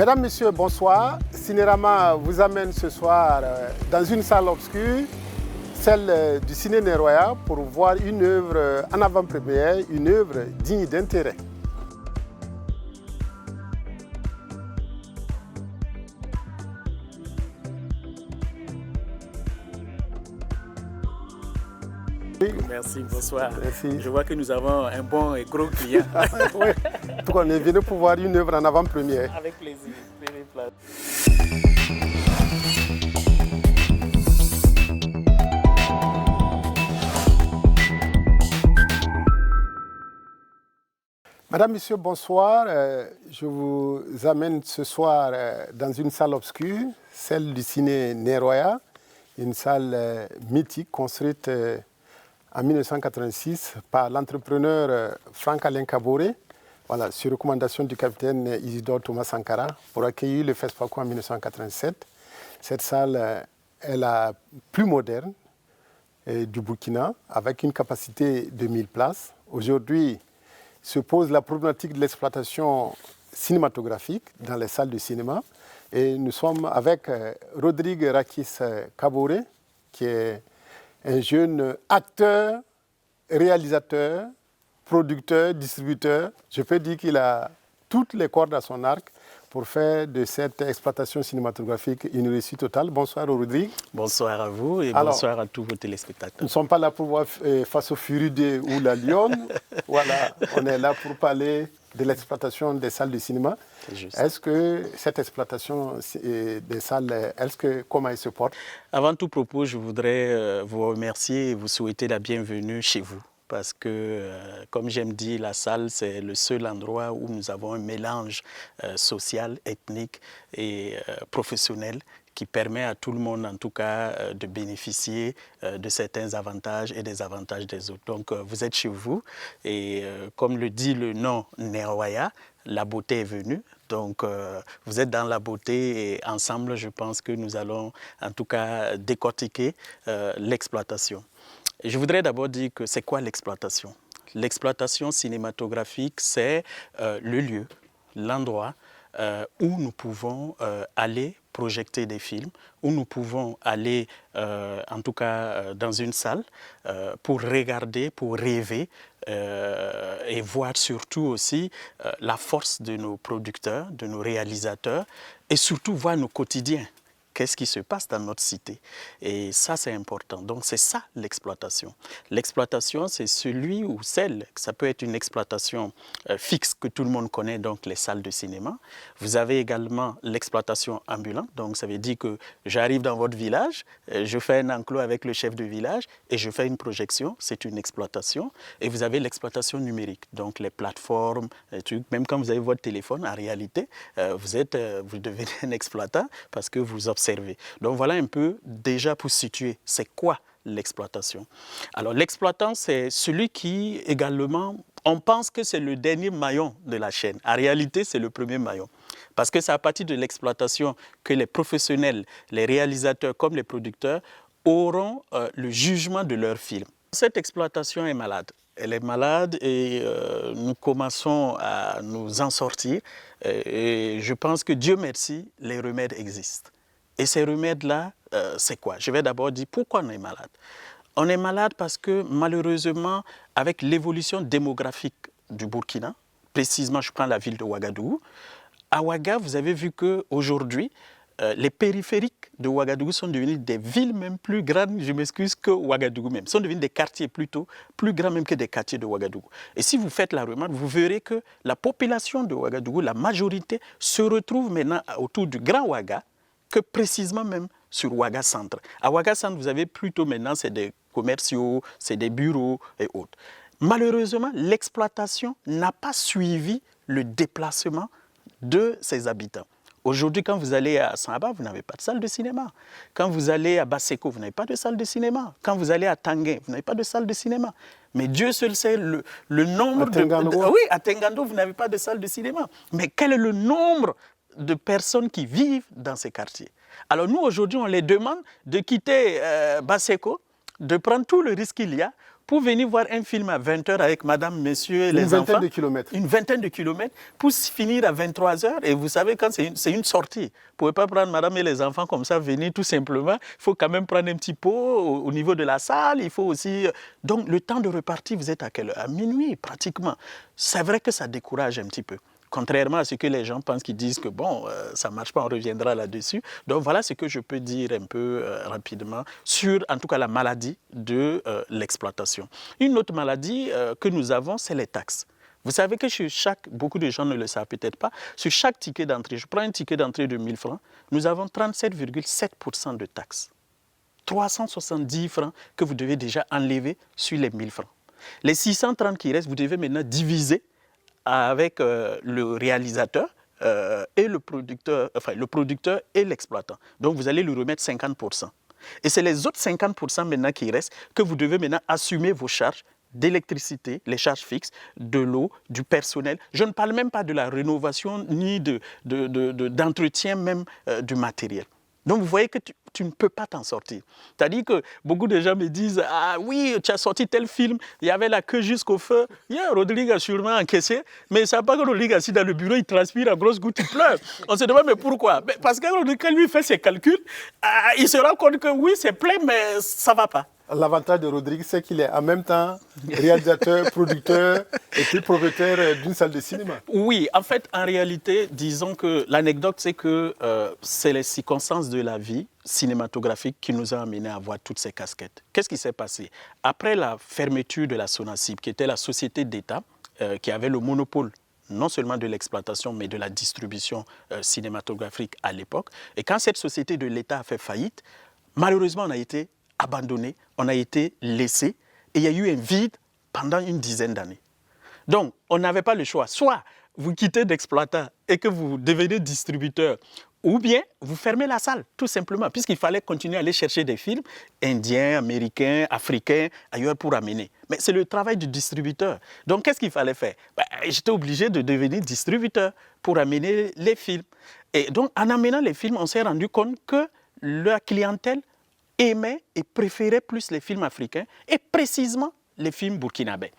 Mesdames, Messieurs, bonsoir. Cinérama vous amène ce soir dans une salle obscure, celle du Ciné Neroya, pour voir une œuvre en avant-première, une œuvre digne d'intérêt. Merci, bonsoir. Merci. Je vois que nous avons un bon et gros client. Oui, donc on est venu pour voir une œuvre en avant-première. Avec plaisir. Madame, Monsieur, bonsoir. Je vous amène ce soir dans une salle obscure, celle du Ciné Neroya, une salle mythique construite en 1986 par l'entrepreneur Franck-Alain Kaboré, voilà, sur recommandation du capitaine Isidore Thomas Sankara, pour accueillir le FESPACO en 1987. Cette salle est la plus moderne du Burkina, avec une capacité de 1000 places. Aujourd'hui, se pose la problématique de l'exploitation cinématographique dans les salles de cinéma. Et nous sommes avec Rodrigue Rakis Kaboré, qui est un jeune acteur, réalisateur, producteur, distributeur. Je peux dire qu'il a toutes les cordes à son arc pour faire de cette exploitation cinématographique une réussite totale. Bonsoir Rodrigue. Bonsoir à vous et bonsoir à tous vos téléspectateurs. Nous ne sommes pas là pour voir Face au Fury ou La Lionne. Voilà, on est là pour parler de l'exploitation des salles de cinéma. Est-ce que cette exploitation des salles, comment elle se porte? Avant tout propos, je voudrais vous remercier et vous souhaiter la bienvenue chez vous. Parce que, comme j'aime dire, la salle, c'est le seul endroit où nous avons un mélange social, ethnique et professionnel qui permet à tout le monde, en tout cas, de bénéficier de certains avantages et des avantages des autres. Donc, vous êtes chez vous et, comme le dit le nom Neroya, la beauté est venue. Donc, vous êtes dans la beauté et ensemble, je pense que nous allons, en tout cas, décortiquer l'exploitation. Je voudrais d'abord dire que c'est quoi l'exploitation? L'exploitation cinématographique, c'est le lieu, l'endroit où nous pouvons aller projeter des films, où nous pouvons aller, en tout cas dans une salle, pour regarder, pour rêver et voir surtout aussi la force de nos producteurs, de nos réalisateurs et surtout voir nos quotidiens. Qu'est-ce qui se passe dans notre cité? Et ça, c'est important. Donc, c'est ça l'exploitation. L'exploitation, c'est celui ou celle, ça peut être une exploitation fixe que tout le monde connaît, donc les salles de cinéma. Vous avez également l'exploitation ambulante. Donc, ça veut dire que j'arrive dans votre village, je fais un enclos avec le chef de village et je fais une projection. C'est une exploitation. Et vous avez l'exploitation numérique. Donc, les plateformes, les trucs. Même quand vous avez votre téléphone, en réalité, vous devenez un exploitant parce que vous observez. Donc voilà un peu déjà pour situer, c'est quoi l'exploitation? Alors l'exploitant, c'est celui qui également, on pense que c'est le dernier maillon de la chaîne. En réalité, c'est le premier maillon. Parce que c'est à partir de l'exploitation que les professionnels, les réalisateurs comme les producteurs auront le jugement de leur film. Cette exploitation est malade. Elle est malade et nous commençons à nous en sortir. Et je pense que Dieu merci, les remèdes existent. Et ces remèdes-là, c'est quoi? Je vais d'abord dire pourquoi on est malade. On est malade parce que malheureusement, avec l'évolution démographique du Burkina, précisément je prends la ville de Ouagadougou, à Ouaga, vous avez vu qu'aujourd'hui, les périphériques de Ouagadougou sont devenus des villes même plus grandes, je m'excuse, que Ouagadougou même. Sont devenus des quartiers plutôt plus grands même que des quartiers de Ouagadougou. Et si vous faites la remarque, vous verrez que la population de Ouagadougou, la majorité, se retrouve maintenant autour du Grand Ouaga, que précisément même sur Ouaga Centre. À Ouaga Centre, vous avez plutôt maintenant, c'est des commerciaux, c'est des bureaux et autres. Malheureusement, l'exploitation n'a pas suivi le déplacement de ses habitants. Aujourd'hui, quand vous allez à Samba, vous n'avez pas de salle de cinéma. Quand vous allez à Basseko, vous n'avez pas de salle de cinéma. Quand vous allez à Tanguay, vous n'avez pas de salle de cinéma. Mais Dieu seul sait le nombre oui, à Tengando, vous n'avez pas de salle de cinéma. Mais quel est le nombre de personnes qui vivent dans ces quartiers? Alors nous, aujourd'hui, on les demande de quitter Basseko, de prendre tout le risque qu'il y a pour venir voir un film à 20h avec madame, monsieur, les enfants. Une vingtaine de kilomètres. Une vingtaine de kilomètres pour finir à 23h. Et vous savez, quand c'est une sortie, vous ne pouvez pas prendre madame et les enfants comme ça, venir tout simplement. Il faut quand même prendre un petit pot au niveau de la salle. Il faut aussi... Donc, le temps de repartir, vous êtes à quelle heure? À minuit, pratiquement. C'est vrai que ça décourage un petit peu. Contrairement à ce que les gens pensent, qui disent que bon, ça ne marche pas, on reviendra là-dessus. Donc voilà ce que je peux dire un peu rapidement sur, en tout cas, la maladie de l'exploitation. Une autre maladie que nous avons, c'est les taxes. Vous savez que sur chaque, beaucoup de gens ne le savent peut-être pas, sur chaque ticket d'entrée, je prends un ticket d'entrée de 1000 francs, nous avons 37,7% de taxes. 370 francs que vous devez déjà enlever sur les 1000 francs. Les 630 qui restent, vous devez maintenant diviser avec le réalisateur et le producteur, enfin le producteur et l'exploitant. Donc vous allez lui remettre 50%. Et c'est les autres 50% maintenant qui restent que vous devez maintenant assumer vos charges d'électricité, les charges fixes, de l'eau, du personnel. Je ne parle même pas de la rénovation ni d'entretien même du matériel. Donc vous voyez que tu ne peux pas t'en sortir. C'est-à-dire que beaucoup de gens me disent « Ah oui, tu as sorti tel film, il y avait la queue jusqu'au feu. » Rodrigue a sûrement encaissé, mais ça ne pas que Rodrigue assis dans le bureau, il transpire à grosses gouttes, il pleure. On se demande mais pourquoi? Parce que Rodrigue, quand lui fait ses calculs, il se rend compte que oui, c'est plein, mais ça ne va pas. L'avantage de Rodrigue, c'est qu'il est en même temps réalisateur, producteur et puis propriétaire d'une salle de cinéma. Oui, en fait, en réalité, disons que l'anecdote, c'est que c'est les circonstances de la vie cinématographique qui nous a amenés à avoir toutes ces casquettes. Qu'est-ce qui s'est passé? Après la fermeture de la Sonacip, qui était la société d'État qui avait le monopole non seulement de l'exploitation, mais de la distribution cinématographique à l'époque, et quand cette société de l'État a fait faillite, malheureusement, on a été abandonné, on a été laissé et il y a eu un vide pendant une dizaine d'années. Donc, on n'avait pas le choix. Soit vous quittez d'exploitant et que vous devenez distributeur, ou bien vous fermez la salle, tout simplement, puisqu'il fallait continuer à aller chercher des films indiens, américains, africains, ailleurs pour amener. Mais c'est le travail du distributeur. Donc, qu'est-ce qu'il fallait faire? J'étais obligé de devenir distributeur pour amener les films. Et donc, en amenant les films, on s'est rendu compte que la clientèle aimait et préférait plus les films africains et précisément les films burkinabés.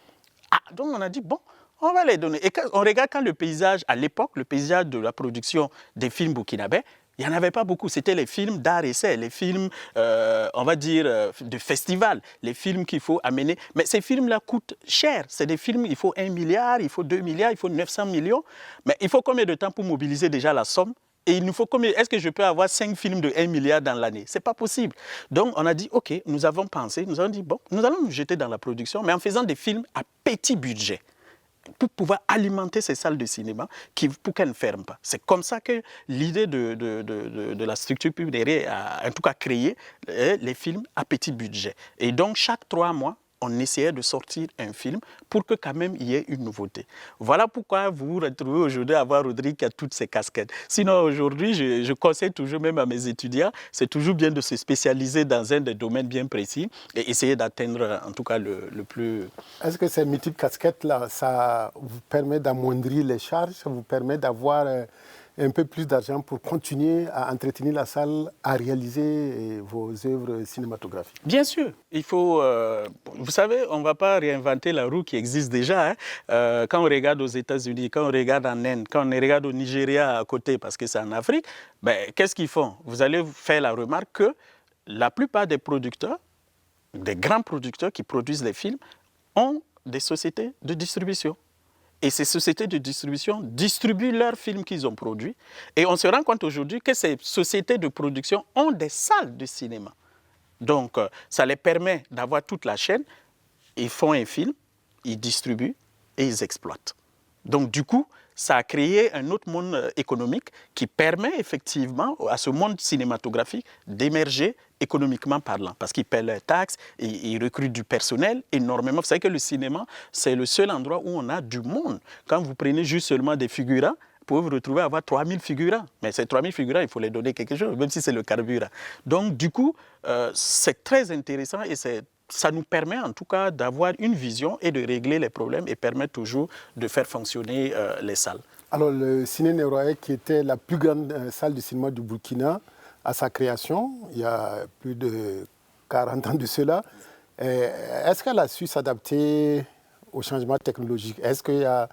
Donc on a dit, bon, on va les donner. Et quand on regarde le paysage, à l'époque, le paysage de la production des films burkinabés, il n'y en avait pas beaucoup. C'était les films d'art essai, les films, on va dire, de festival, les films qu'il faut amener. Mais ces films-là coûtent cher. C'est des films, il faut 1 milliard, il faut 2 milliards, il faut 900 millions. Mais il faut combien de temps pour mobiliser déjà la somme? Et il nous faut combien? Est-ce que je peux avoir 5 films de 1 milliard dans l'année? Ce n'est pas possible. Donc, on a dit, OK, nous avons pensé, nous avons dit, bon, nous allons nous jeter dans la production, mais en faisant des films à petit budget pour pouvoir alimenter ces salles de cinéma pour qu'elles ne ferment pas. C'est comme ça que l'idée de la structure publique a en tout cas créé les films à petit budget. Et donc, chaque 3 mois, on essayait de sortir un film pour que quand même il y ait une nouveauté. Voilà pourquoi vous vous retrouvez aujourd'hui à voir Rodrigue qui a toutes ces casquettes. Sinon, aujourd'hui, je conseille toujours même à mes étudiants, c'est toujours bien de se spécialiser dans un des domaines bien précis et essayer d'atteindre en tout cas le plus... Est-ce que ces multiples casquettes-là, ça vous permet d'amoindrir les charges, ça vous permet d'avoir un peu plus d'argent pour continuer à entretenir la salle, à réaliser vos œuvres cinématographiques? Bien sûr, il faut... vous savez, on ne va pas réinventer la roue qui existe déjà. Quand on regarde aux États-Unis, quand on regarde en Inde, quand on regarde au Nigeria à côté, parce que c'est en Afrique, qu'est-ce qu'ils font? Vous allez faire la remarque que la plupart des producteurs, des grands producteurs qui produisent les films, ont des sociétés de distribution. Et ces sociétés de distribution distribuent leurs films qu'ils ont produits. Et on se rend compte aujourd'hui que ces sociétés de production ont des salles de cinéma. Donc, ça les permet d'avoir toute la chaîne. Ils font un film, ils distribuent et ils exploitent. Donc, du coup, ça a créé un autre monde économique qui permet effectivement à ce monde cinématographique d'émerger économiquement parlant, parce qu'ils paient leurs taxes, ils recrutent du personnel énormément. Vous savez que le cinéma, c'est le seul endroit où on a du monde. Quand vous prenez juste seulement des figurants, vous pouvez vous retrouver à avoir 3000 figurants. Mais ces 3000 figurants, il faut les donner quelque chose, même si c'est le carburant. Donc, du coup, c'est très intéressant et ça nous permet en tout cas d'avoir une vision et de régler les problèmes et permet toujours de faire fonctionner les salles. Alors, le Ciné Neroya, qui était la plus grande salle de cinéma du Burkina, à sa création, il y a plus de 40 ans de cela, Est-ce qu'elle a su s'adapter au changement technologique? Est-ce qu'il y a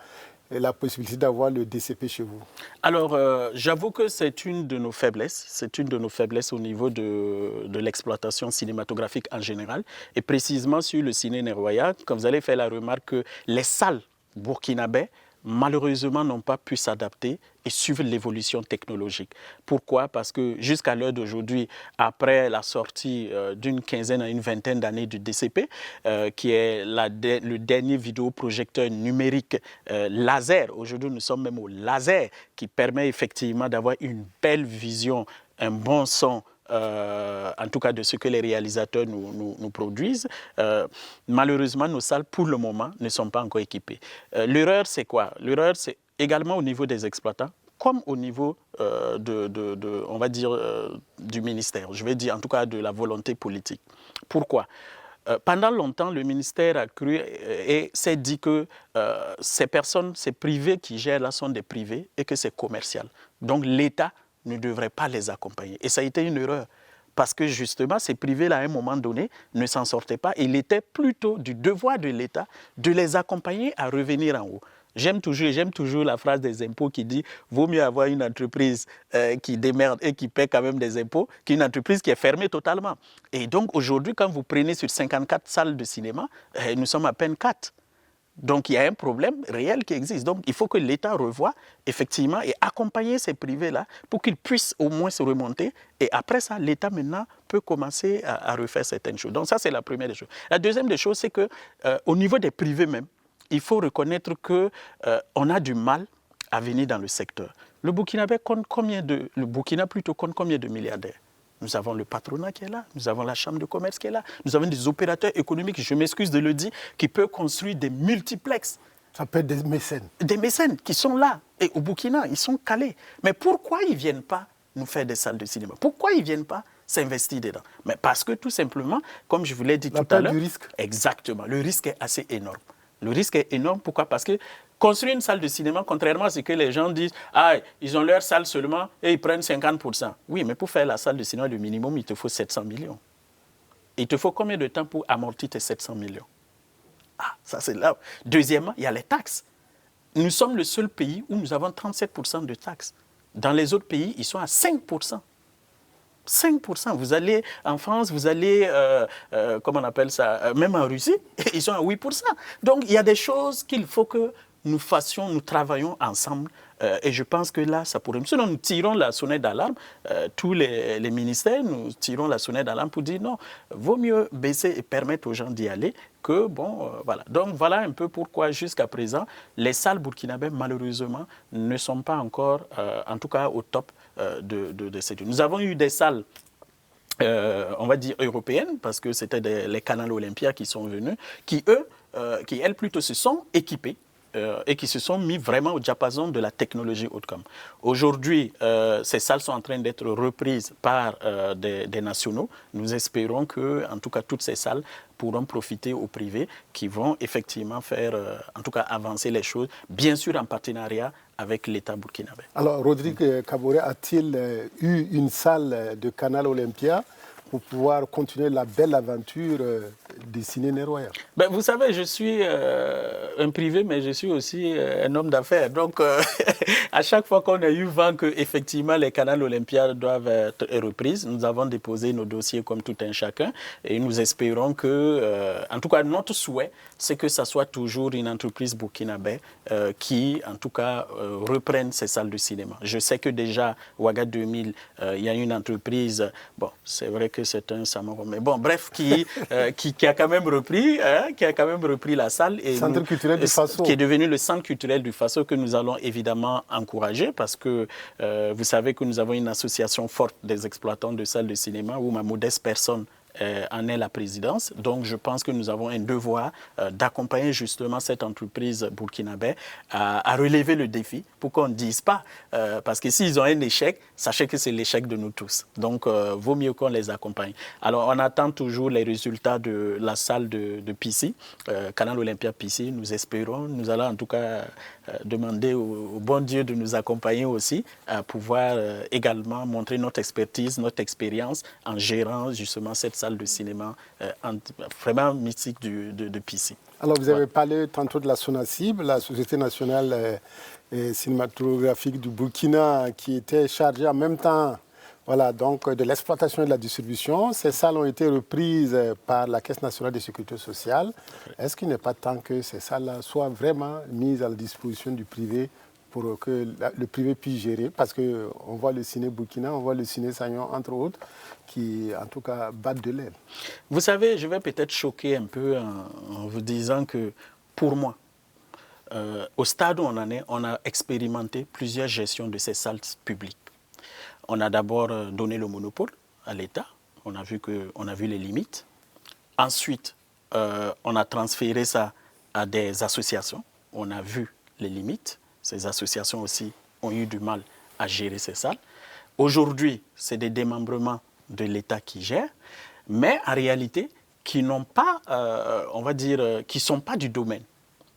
la possibilité d'avoir le DCP chez vous? Alors, j'avoue que c'est une de nos faiblesses. C'est une de nos faiblesses au niveau de l'exploitation cinématographique en général. Et précisément sur le ciné Neroya, comme vous allez faire la remarque que les salles burkinabais, malheureusement, n'ont pas pu s'adapter et suivre l'évolution technologique. Pourquoi? Parce que jusqu'à l'heure d'aujourd'hui, après la sortie d'une quinzaine à une vingtaine d'années du DCP, qui est le dernier vidéoprojecteur numérique laser, aujourd'hui nous sommes même au laser, qui permet effectivement d'avoir une belle vision, un bon son, en tout cas de ce que les réalisateurs nous produisent. Malheureusement, nos salles, pour le moment, ne sont pas encore équipées. L'erreur, c'est quoi? L'erreur, c'est également au niveau des exploitants, comme au niveau on va dire, du ministère. Je vais dire en tout cas de la volonté politique. Pourquoi? Pendant longtemps, le ministère a cru et s'est dit que ces personnes, ces privés qui gèrent là sont des privés et que c'est commercial. Donc l'État ne devrait pas les accompagner. Et ça a été une erreur. Parce que justement, ces privés-là, à un moment donné, ne s'en sortaient pas. Il était plutôt du devoir de l'État de les accompagner à revenir en haut. J'aime toujours la phrase des impôts qui dit « vaut mieux avoir une entreprise qui démerde et qui paie quand même des impôts qu'une entreprise qui est fermée totalement ». Et donc aujourd'hui, quand vous prenez sur 54 salles de cinéma, nous sommes à peine 4. Donc, il y a un problème réel qui existe. Donc, il faut que l'État revoie, effectivement, et accompagner ces privés-là pour qu'ils puissent au moins se remonter. Et après ça, l'État, maintenant, peut commencer à refaire certaines choses. Donc, ça, c'est la première des choses. La deuxième des choses, c'est qu'au niveau des privés même, il faut reconnaître qu'on a du mal à venir dans le secteur. Le Burkina compte combien de milliardaires? Nous avons le patronat qui est là, nous avons la chambre de commerce qui est là, nous avons des opérateurs économiques, je m'excuse de le dire, qui peuvent construire des multiplexes. Ça peut être des mécènes. Des mécènes qui sont là. Et au Burkina, ils sont calés. Mais pourquoi ils ne viennent pas nous faire des salles de cinéma? Pourquoi ils ne viennent pas s'investir dedans? Mais parce que tout simplement, comme je vous l'ai dit tout à l'heure... du risque. Exactement. Le risque est assez énorme. Le risque est énorme, pourquoi? Parce que construire une salle de cinéma, contrairement à ce que les gens disent, ah, ils ont leur salle seulement et ils prennent 50%. Oui, mais pour faire la salle de cinéma, le minimum, il te faut 700 millions. Il te faut combien de temps pour amortir tes 700 millions? Ah, ça c'est là. Deuxièmement, il y a les taxes. Nous sommes le seul pays où nous avons 37% de taxes. Dans les autres pays, ils sont à 5%. 5%. Vous allez en France, vous allez, comment on appelle ça, même en Russie, ils sont à 8%. Donc, il y a des choses qu'il faut que nous fassions, nous travaillons ensemble. Et je pense que là, ça pourrait... Sinon, nous tirons la sonnette d'alarme, tous les ministères, nous tirons la sonnette d'alarme pour dire non, vaut mieux baisser et permettre aux gens d'y aller que, bon, voilà. Donc, voilà un peu pourquoi, jusqu'à présent, les salles burkinabées, malheureusement, ne sont pas encore, en tout cas, au top de cette... Nous avons eu des salles, on va dire, européennes, parce que c'était les Canal Olympia qui sont venus, qui, elles, plutôt se sont équipées et qui se sont mis vraiment au diapason de la technologie haut-de-gamme. Aujourd'hui, ces salles sont en train d'être reprises par des nationaux. Nous espérons que, en tout cas, toutes ces salles pourront profiter aux privés qui vont effectivement faire, en tout cas, avancer les choses, bien sûr en partenariat avec l'État burkinabé. Alors, Rodrigue Kaboré a-t-il eu une salle de Canal Olympia pour pouvoir continuer la belle aventure du ciné Neroya? Ben, vous savez, je suis un privé, mais je suis aussi un homme d'affaires. Donc, à chaque fois qu'on a eu vent qu'effectivement les Canal Olympia doivent être reprises, nous avons déposé nos dossiers comme tout un chacun et nous espérons que, en tout cas, notre souhait, c'est que ça soit toujours une entreprise burkinabé qui, en tout cas, reprenne ces salles de cinéma. Je sais que déjà, Ouaga 2000, il y a une entreprise, bon, c'est vrai que c'est un Samaro, mais bon, bref, qui a quand même repris, la salle. Et Centre culturel du Faso. Qui est devenu le centre culturel du Faso que nous allons évidemment encourager parce que vous savez que nous avons une association forte des exploitants de salles de cinéma où ma modeste personne en est la présidence. Donc, je pense que nous avons un devoir d'accompagner justement cette entreprise burkinabé à relever le défi pour qu'on ne dise pas. Parce que s'ils ont un échec, sachez que c'est l'échec de nous tous. Donc, vaut mieux qu'on les accompagne. Alors, on attend toujours les résultats de la salle de Pissi, Canal Olympia Pissi. Nous espérons, nous allons en tout cas demander au bon Dieu de nous accompagner aussi à pouvoir également montrer notre expertise, notre expérience en gérant justement cette salle de cinéma vraiment mythique de Pissy. Alors, vous avez parlé tantôt de la SONACIB, la Société nationale cinématographique du Burkina, qui était chargée en même temps donc, de l'exploitation et de la distribution. Ces salles ont été reprises par la Caisse nationale de sécurité sociale. Est-ce qu'il n'est pas temps que ces salles soient vraiment mises à la disposition du privé pour que le privé puisse gérer? Parce qu'on voit le ciné Burkina, on voit le ciné Sagnon, entre autres, qui, en tout cas, battent de l'aile. Vous savez, je vais peut-être choquer un peu en vous disant que, pour moi, au stade où on en est, on a expérimenté plusieurs gestions de ces salles publiques. On a d'abord donné le monopole à l'État, on a vu les limites. Ensuite, on a transféré ça à des associations, on a vu les limites. Ces associations aussi ont eu du mal à gérer ces salles. Aujourd'hui, c'est des démembrements de l'État qui gèrent, mais en réalité, qui n'ont pas, qui ne sont pas du domaine.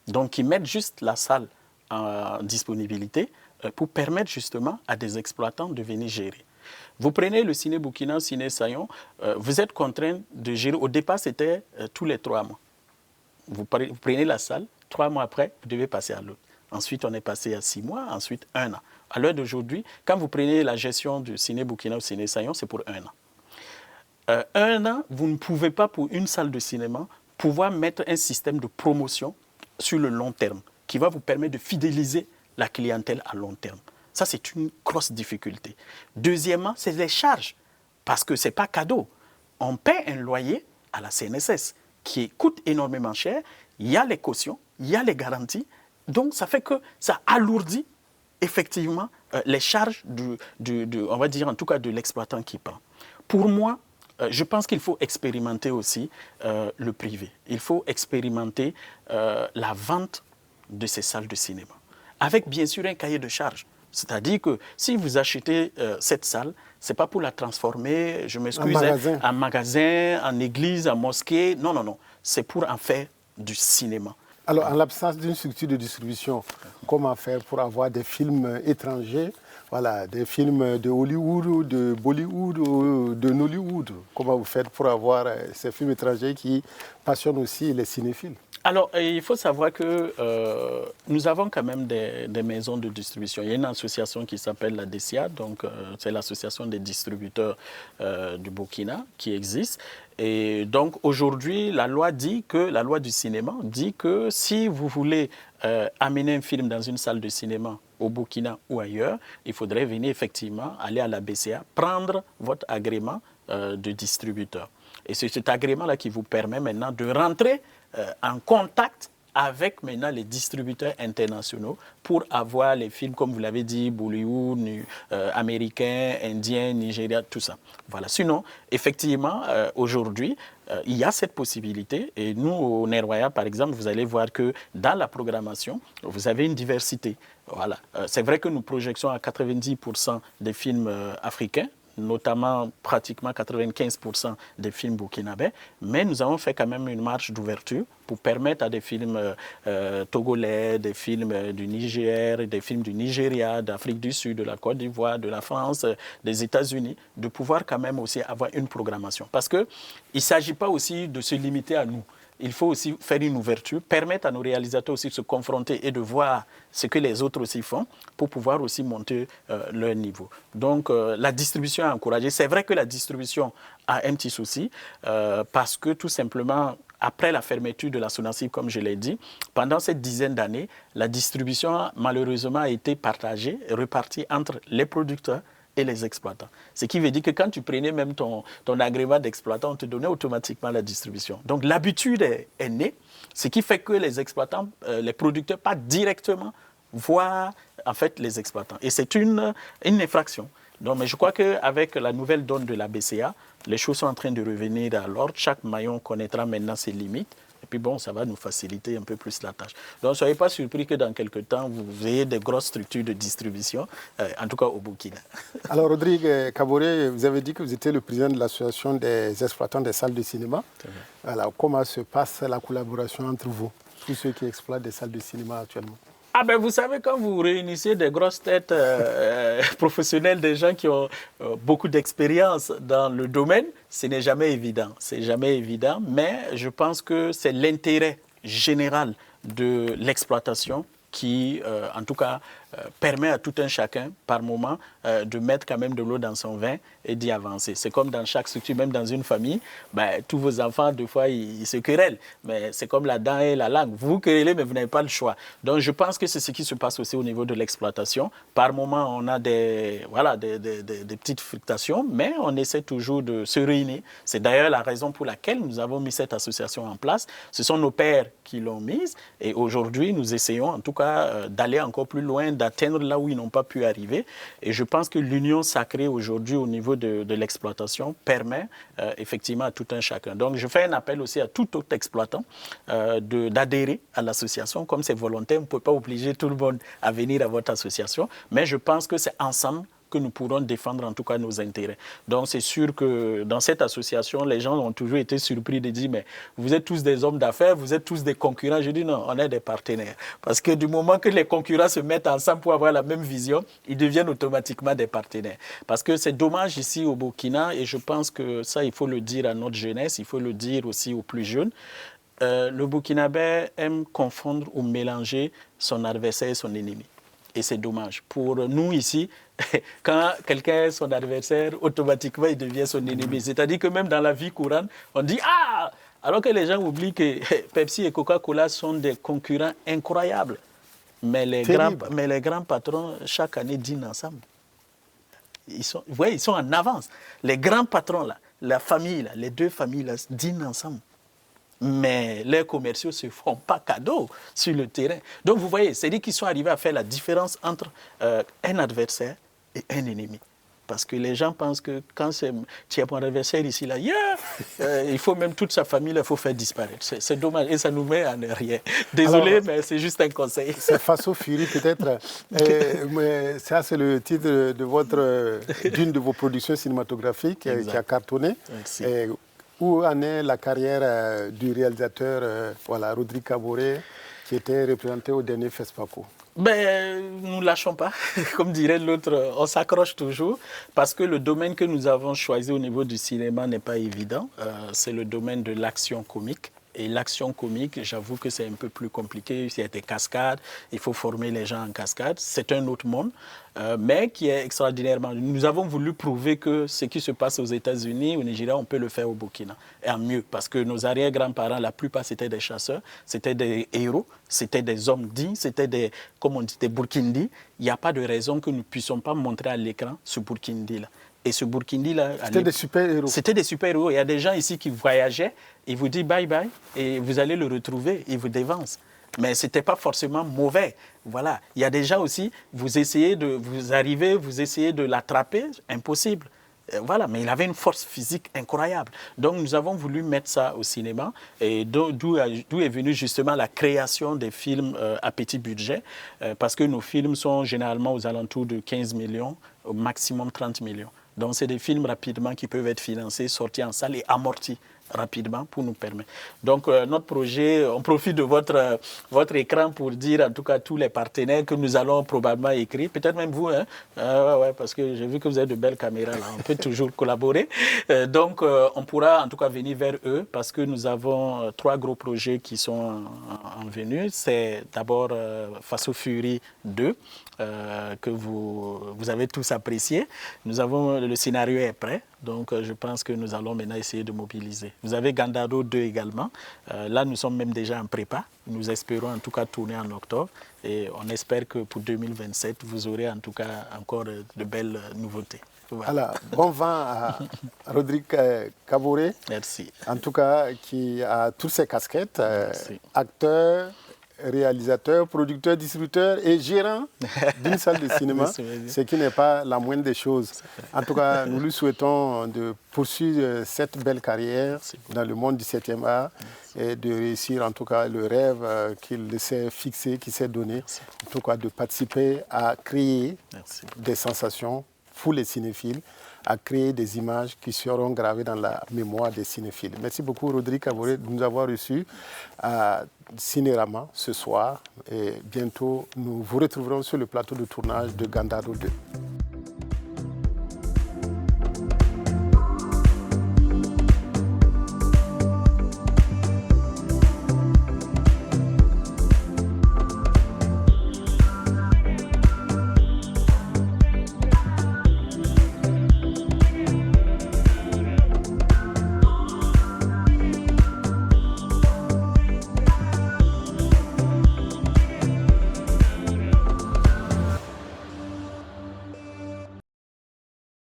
Donc, qui mettent juste la salle en disponibilité pour permettre justement à des exploitants de venir gérer. Vous prenez le ciné Burkina, le ciné Sayon, vous êtes contraint de gérer. Au départ, c'était tous les 3 mois. Vous prenez la salle, 3 mois après, vous devez passer à l'autre. Ensuite, on est passé à 6 mois, ensuite 1 an. À l'heure d'aujourd'hui, quand vous prenez la gestion du ciné Burkina ou ciné Sayon, c'est pour 1 an. 1 an, vous ne pouvez pas, pour une salle de cinéma, pouvoir mettre un système de promotion sur le long terme qui va vous permettre de fidéliser la clientèle à long terme. Ça, c'est une grosse difficulté. Deuxièmement, c'est les charges, parce que ce n'est pas cadeau. On paie un loyer à la CNSS qui coûte énormément cher. Il y a les cautions, il y a les garanties. Donc, ça fait que ça alourdit effectivement les charges on va dire en tout cas de l'exploitant qui prend. Pour moi, je pense qu'il faut expérimenter aussi le privé. Il faut expérimenter la vente de ces salles de cinéma, avec bien sûr un cahier de charges. C'est-à-dire que si vous achetez cette salle, ce n'est pas pour la transformer, je m'excuse, en magasin, en église, en mosquée. Non, non, non. C'est pour en faire du cinéma. Alors, en l'absence d'une structure de distribution, comment faire pour avoir des films étrangers, des films de Hollywood, de Bollywood, ou de Nollywood? Comment vous faites pour avoir ces films étrangers qui passionnent aussi les cinéphiles? Alors, il faut savoir que nous avons quand même des maisons de distribution. Il y a une association qui s'appelle la DCA, donc c'est l'association des distributeurs du Burkina qui existe. Et donc aujourd'hui, la loi du cinéma dit que si vous voulez amener un film dans une salle de cinéma au Burkina ou ailleurs, il faudrait venir effectivement aller à la BCA, prendre votre agrément de distributeur. Et c'est cet agrément-là qui vous permet maintenant de rentrer en contact avec maintenant les distributeurs internationaux pour avoir les films, comme vous l'avez dit, Bollywood, américains, indiens, nigériens, tout ça. Voilà. Sinon, effectivement, aujourd'hui, il y a cette possibilité. Et nous, au Nerwaya, par exemple, vous allez voir que dans la programmation, vous avez une diversité. Voilà. C'est vrai que nous projectons à 90% des films africains, notamment pratiquement 95% des films burkinabés, mais nous avons fait quand même une marche d'ouverture pour permettre à des films togolais, des films du Niger, des films du Nigeria, d'Afrique du Sud, de la Côte d'Ivoire, de la France, des États-Unis, de pouvoir quand même aussi avoir une programmation. Parce qu'il ne s'agit pas aussi de se limiter à nous. Il faut aussi faire une ouverture, permettre à nos réalisateurs aussi de se confronter et de voir ce que les autres aussi font pour pouvoir aussi monter leur niveau. Donc, la distribution est encouragée. C'est vrai que la distribution a un petit souci parce que tout simplement, après la fermeture de la SONACIB, comme je l'ai dit, pendant cette dizaine d'années, la distribution malheureusement a été partagée, répartie entre les producteurs et les exploitants. Ce qui veut dire que quand tu prenais même ton agrément d'exploitant, on te donnait automatiquement la distribution. Donc l'habitude est née, ce qui fait que les exploitants, les producteurs partent directement voir en fait les exploitants. Et c'est une infraction. Donc, mais je crois qu'avec la nouvelle donne de la BCA, les choses sont en train de revenir à l'ordre. Chaque maillon connaîtra maintenant ses limites. Et puis bon, ça va nous faciliter un peu plus la tâche. Donc, ne soyez pas surpris que dans quelques temps, vous ayez des grosses structures de distribution, en tout cas au Burkina. Alors, Rodrigue Kaboré, vous avez dit que vous étiez le président de l'association des exploitants des salles de cinéma. Alors, comment se passe la collaboration entre vous, tous ceux qui exploitent des salles de cinéma actuellement? Ah ben vous savez, quand vous réunissez des grosses têtes professionnelles, des gens qui ont beaucoup d'expérience dans le domaine, ce n'est jamais évident. C'est jamais évident, mais je pense que c'est l'intérêt général de l'exploitation qui, en tout cas, permet à tout un chacun, par moment, de mettre quand même de l'eau dans son vin et d'y avancer. C'est comme dans chaque structure, même dans une famille, ben, tous vos enfants, des fois, ils se querellent. Mais c'est comme la dent et la langue. Vous vous querellez, mais vous n'avez pas le choix. Donc, je pense que c'est ce qui se passe aussi au niveau de l'exploitation. Par moment, on a des petites fluctuations, mais on essaie toujours de se réunir. C'est d'ailleurs la raison pour laquelle nous avons mis cette association en place. Ce sont nos pères qui l'ont mise. Et aujourd'hui, nous essayons, en tout cas, d'aller encore plus loin, d'atteindre là où ils n'ont pas pu arriver. Et je pense que l'union sacrée aujourd'hui au niveau de l'exploitation permet effectivement à tout un chacun. Donc je fais un appel aussi à tout autre exploitant d'adhérer à l'association. Comme c'est volontaire, on ne peut pas obliger tout le monde à venir à votre association, mais je pense que c'est ensemble que nous pourrons défendre en tout cas nos intérêts. Donc c'est sûr que dans cette association, les gens ont toujours été surpris de dire mais vous êtes tous des hommes d'affaires, vous êtes tous des concurrents. Je dis non, on est des partenaires. Parce que du moment que les concurrents se mettent ensemble pour avoir la même vision, ils deviennent automatiquement des partenaires. Parce que c'est dommage ici au Burkina, et je pense que ça, il faut le dire à notre jeunesse, il faut le dire aussi aux plus jeunes. Le Burkinabé aime confondre ou mélanger son adversaire et son ennemi. Et c'est dommage. Pour nous ici, quand quelqu'un est son adversaire, automatiquement, il devient son ennemi. C'est-à-dire que même dans la vie courante, on dit « Ah !» Alors que les gens oublient que Pepsi et Coca-Cola sont des concurrents incroyables. Mais les grands patrons, chaque année, dînent ensemble. Ils sont en avance. Les grands patrons, là, la famille, là, les deux familles, là, dînent ensemble. Mais les commerciaux ne se font pas cadeau sur le terrain. Donc vous voyez, c'est-à-dire qu'ils sont arrivés à faire la différence entre un adversaire et un ennemi. Parce que les gens pensent que quand tu as mon adversaire ici, là, il faut même toute sa famille, il faut faire disparaître. C'est dommage et ça nous met en rien. Désolé, alors, mais c'est juste un conseil. C'est Faso Fury peut-être. Mais ça, c'est le titre d'une de vos productions cinématographiques qui a cartonné. Merci. Où en est la carrière du réalisateur Rodrigue Kaboré, qui était représenté au dernier FESPACO? Ben, nous ne lâchons pas, comme dirait l'autre, on s'accroche toujours, parce que le domaine que nous avons choisi au niveau du cinéma n'est pas évident. C'est le domaine de l'action comique. Et l'action comique, j'avoue que c'est un peu plus compliqué. Il y a des cascades, il faut former les gens en cascade. C'est un autre monde, mais qui est extraordinairement... Nous avons voulu prouver que ce qui se passe aux États-Unis, au Nigeria, on peut le faire au Burkina. Et en mieux, parce que nos arrière-grands-parents, la plupart, c'était des chasseurs, c'était des héros, c'était des hommes dignes, c'était des, comme on dit, des Burkindis. Il n'y a pas de raison que nous ne puissions pas montrer à l'écran ce Burkindi-là. Et ce Burkindi-là... C'était des super-héros. C'était des super-héros. Il y a des gens ici qui voyageaient, ils vous disent bye-bye, et vous allez le retrouver, ils vous dévancent. Mais ce n'était pas forcément mauvais. Voilà. Il y a des gens aussi, vous essayez de l'attraper, impossible. Voilà, mais il avait une force physique incroyable. Donc nous avons voulu mettre ça au cinéma, et d'où est venue justement la création des films à petit budget, parce que nos films sont généralement aux alentours de 15 millions, au maximum 30 millions. Donc c'est des films rapidement qui peuvent être financés, sortis en salle et amortis rapidement pour nous permettre. Donc notre projet, on profite de votre écran pour dire en tout cas tous les partenaires que nous allons probablement écrire, peut-être même vous, hein? Ouais, parce que j'ai vu que vous avez de belles caméras là, on peut toujours collaborer. Donc on pourra en tout cas venir vers eux parce que nous avons 3 gros projets qui sont en venue. C'est d'abord Faso Fury 2, que vous avez tous apprécié. Le scénario est prêt, donc je pense que nous allons maintenant essayer de mobiliser. Vous avez Gandaro 2 également. Là, nous sommes même déjà en prépa. Nous espérons en tout cas tourner en octobre. Et on espère que pour 2027, vous aurez en tout cas encore de belles nouveautés. Voilà. Alors, bon vent à Rodrigue Kaboré. Merci. En tout cas, qui a toutes ses casquettes. Acteur, réalisateur, producteur, distributeur et gérant d'une salle de cinéma, ce qui n'est pas la moindre des choses. En tout cas, nous lui souhaitons de poursuivre cette belle carrière dans le monde du 7e art et de réussir en tout cas le rêve qu'il s'est fixé, qu'il s'est donné, en tout cas de participer à créer des sensations vous les cinéphiles, à créer des images qui seront gravées dans la mémoire des cinéphiles. Merci beaucoup Rodrigue Kaboré de nous avoir reçus à Cinérama ce soir. Et bientôt, nous vous retrouverons sur le plateau de tournage de Gandaro 2.